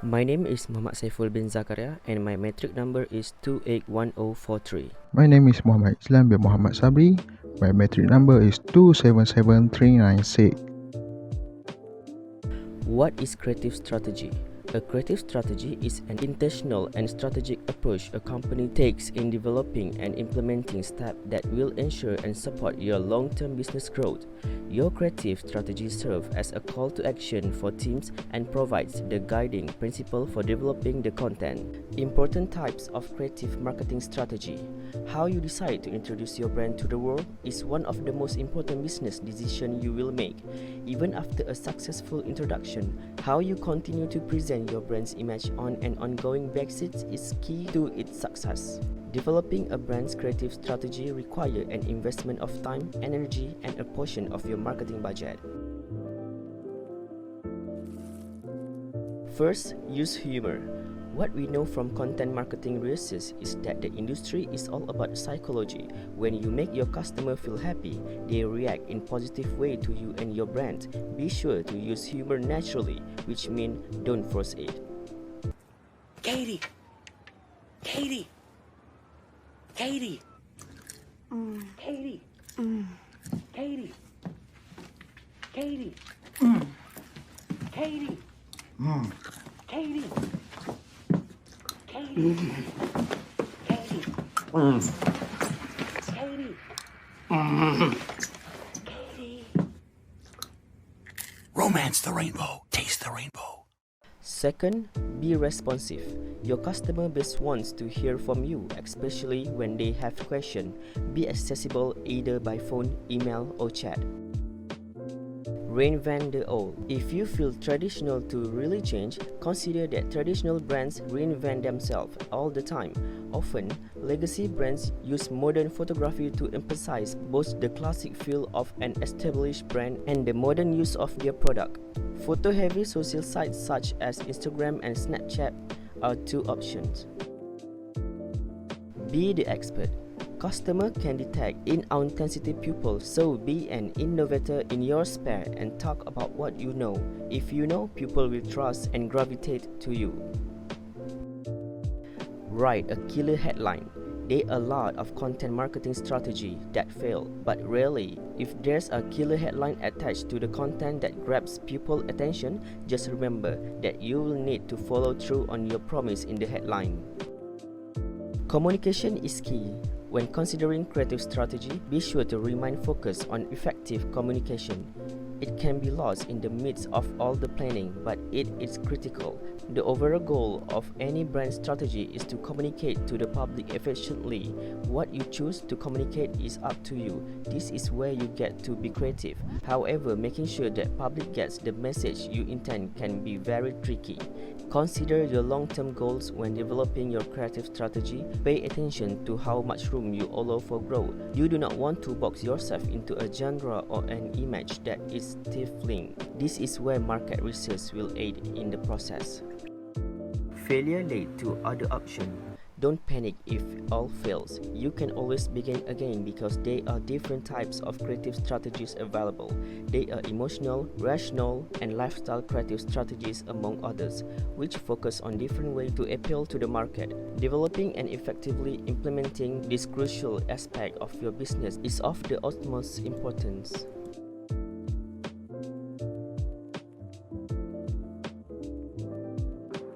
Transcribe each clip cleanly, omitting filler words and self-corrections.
My name is Muhammad Saiful bin Zakaria and my metric number is 281043. My name is Muhammad Eizlan bin Mohamad Sabri. My metric number is 277396. What is creative strategy? A creative strategy is an intentional and strategic approach a company takes in developing and implementing steps that will ensure and support your long-term business growth. Your creative strategy serves as a call to action for teams and provides the guiding principle for developing the content. Important types of creative marketing strategy. How you decide to introduce your brand to the world is one of the most important business decisions you will make. Even after a successful introduction, how you continue to present your brand's image on an ongoing basis is key to its success. Developing a brand's creative strategy requires an investment of time, energy, and a portion of your marketing budget. First, use humor. What we know from content marketing research is that the industry is all about psychology. When you make your customer feel happy, they react in positive way to you and your brand. Be sure to use humor naturally, which means don't force it. Katie! Katie! Katie! Katie! Katie! Katie! Katie! Katie! Katie! Katie! Katie! Katie! Romance the rainbow. Taste the rainbow. Second, be responsive. Your customer base wants to hear from you, especially when they have questions. Be accessible either by phone, email, or chat. Reinvent the old. If you feel traditional to really change, consider that traditional brands reinvent themselves all the time. Often, legacy brands use modern photography to emphasize both the classic feel of an established brand and the modern use of their product. Photo-heavy social sites such as Instagram and Snapchat are two options. Be the expert. Customer can detect inauthentic people, so be an innovator in your sphere and talk about what you know. If you know, people will trust and gravitate to you. Write a killer headline. There are a lot of content marketing strategy that fail, but rarely. If there's a killer headline attached to the content that grabs people's attention, just remember that you will need to follow through on your promise in the headline. Communication is key. When considering creative strategy, be sure to remain focused on effective communication. It can be lost in the midst of all the planning, but it is critical. The overall goal of any brand strategy is to communicate to the public efficiently. What you choose to communicate is up to you. This is where you get to be creative. However, making sure that public gets the message you intend can be very tricky. Consider your long-term goals when developing your creative strategy. Pay attention to how much room you allow for growth. You do not want to box yourself into a genre or an image that is stifling. This is where market research will aid in the process. Failure led to other options. Don't panic if all fails. You can always begin again because there are different types of creative strategies available. They are emotional, rational, and lifestyle creative strategies among others, which focus on different ways to appeal to the market. Developing and effectively implementing this crucial aspect of your business is of the utmost importance.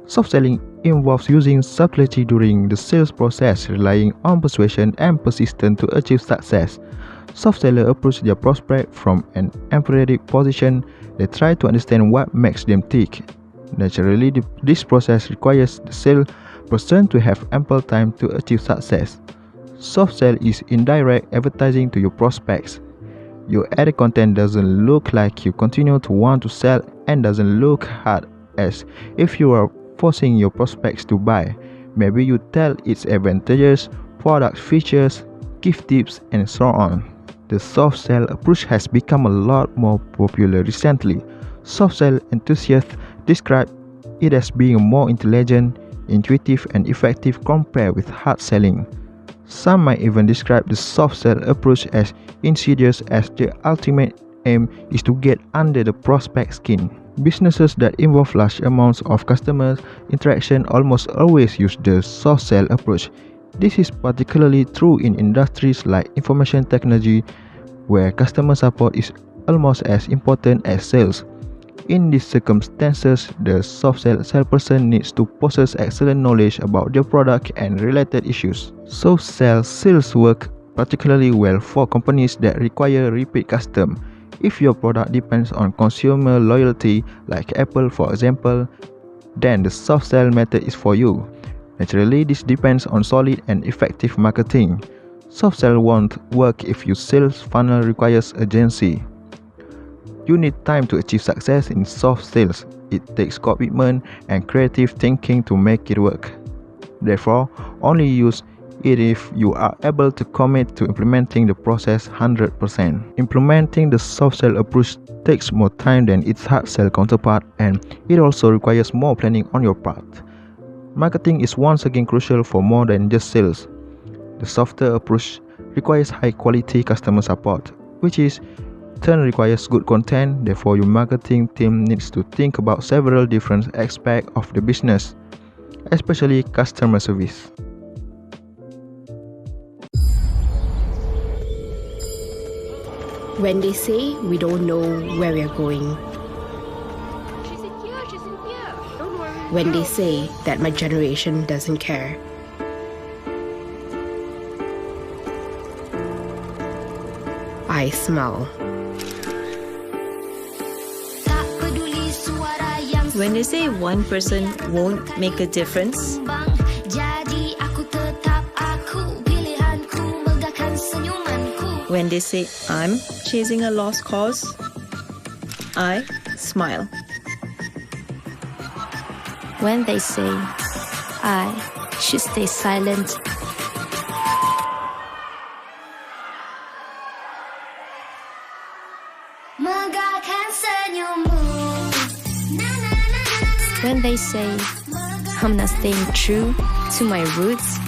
Soft selling involves using subtlety during the sales process, relying on persuasion and persistence to achieve success. Soft sellers approach their prospect from an empathetic position. They try to understand what makes them tick. Naturally, this process requires the salesperson to have ample time to achieve success. Soft sell is indirect advertising to your prospects. Your added content doesn't look like you continue to want to sell and doesn't look hard as if you are forcing your prospects to buy. Maybe you tell its advantages, product features, gift tips, and so on. The soft sell approach has become a lot more popular recently. Soft sell enthusiasts describe it as being more intelligent, intuitive, and effective compared with hard selling. Some might even describe the soft sell approach as insidious, as the ultimate aim is to get under the prospect's skin. Businesses that involve large amounts of customer interaction almost always use the soft sell approach. This is particularly true in industries like information technology, where customer support is almost as important as sales. In these circumstances, the soft salesperson needs to possess excellent knowledge about their product and related issues. Soft sales work particularly well for companies that require repeat custom. If your product depends on consumer loyalty, like Apple for example, then the soft sell method is for you. Naturally, this depends on solid and effective marketing. Soft sell won't work if your sales funnel requires urgency. You need time to achieve success in soft sales. It takes commitment and creative thinking to make it work. Therefore, only use it if you are able to commit to implementing the process 100%. Implementing the soft sell approach takes more time than its hard sell counterpart, and it also requires more planning on your part. Marketing is once again crucial for more than just sales. The softer approach requires high quality customer support, which is turn requires good content. Therefore, your marketing team needs to think about several different aspects of the business, especially customer service. When they say we don't know where we are going. She's in here. Don't worry. When they say that my generation doesn't care. I smile. When they say one person won't make a difference, when they say I'm chasing a lost cause, I smile. When they say I should stay silent, when they say I'm not staying true to my roots,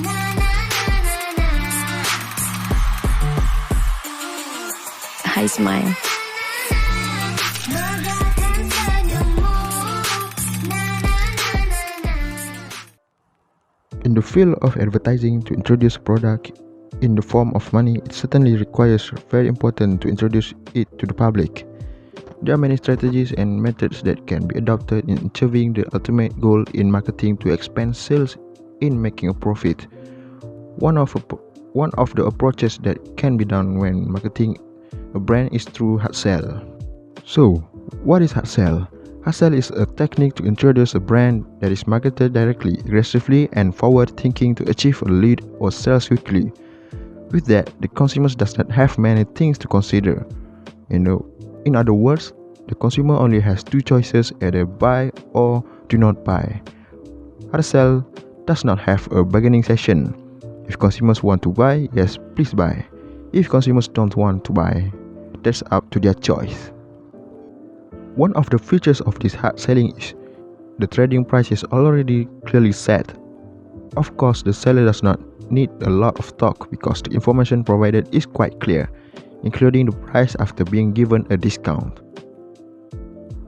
I smile. In the field of advertising, to introduce a product in the form of money, it certainly requires very important to introduce it to the public. There are many strategies and methods that can be adopted in achieving the ultimate goal in marketing to expand sales in making a profit. One of the approaches that can be done when marketing a brand is through hard sell. So, what is hard sell? Hard sell is a technique to introduce a brand that is marketed directly, aggressively, and forward-thinking to achieve a lead or sales quickly. With that, the consumers does not have many things to consider. In other words, the consumer only has two choices: either buy or do not buy. Hard sell does not have a bargaining session. If consumers want to buy, yes, please buy. If consumers don't want to buy, that's up to their choice. One of the features of this hard selling is the trading price is already clearly set. Of course, the seller does not need a lot of talk because the information provided is quite clear, including the price after being given a discount.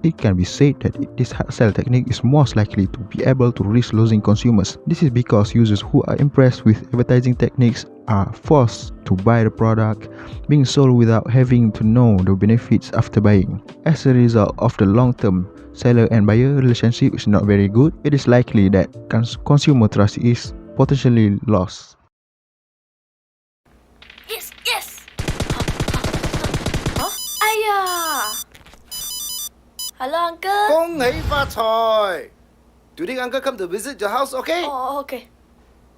It can be said that this hard sell technique is most likely to be able to risk losing consumers. This is because users who are impressed with advertising techniques are forced to buy the product being sold without having to know the benefits after buying. As a result of the long-term seller and buyer relationship is not very good, it is likely that consumer trust is potentially lost. Yes. Huh? Ayah. Hello, uncle. 恭喜發財! Today uncle come to visit your house, okay? Oh, okay.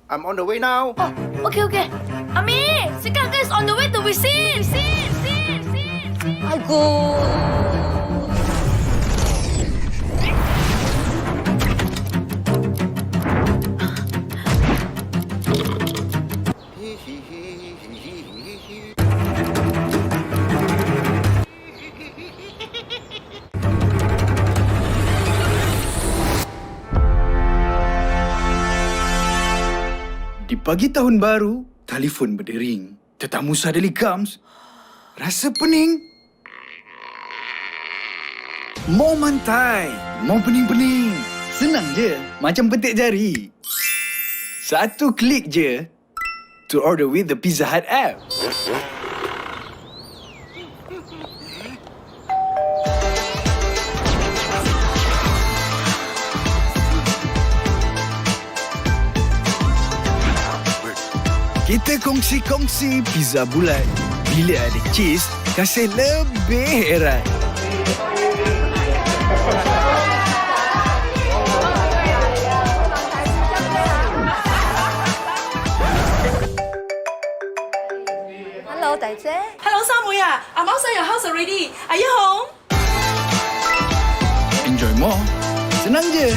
I'm on the way now. Oh, okay. Ami, sekarang uncle is on the way to visit. Aigo. Di pagi tahun baru, telefon berdering. Tetamu suddenly comes. Rasa pening. Mau mantai, mau pening-pening. Senang je, macam petik jari. Satu klik je to order with the Pizza Hut app. Kita kongsi-kongsi pizza bulat. Bila ada cheese, kasih lebih erat. Hello，大姐。 Hello, Samuel. I'm outside your house already. Are you home? Enjoy more. Senang je.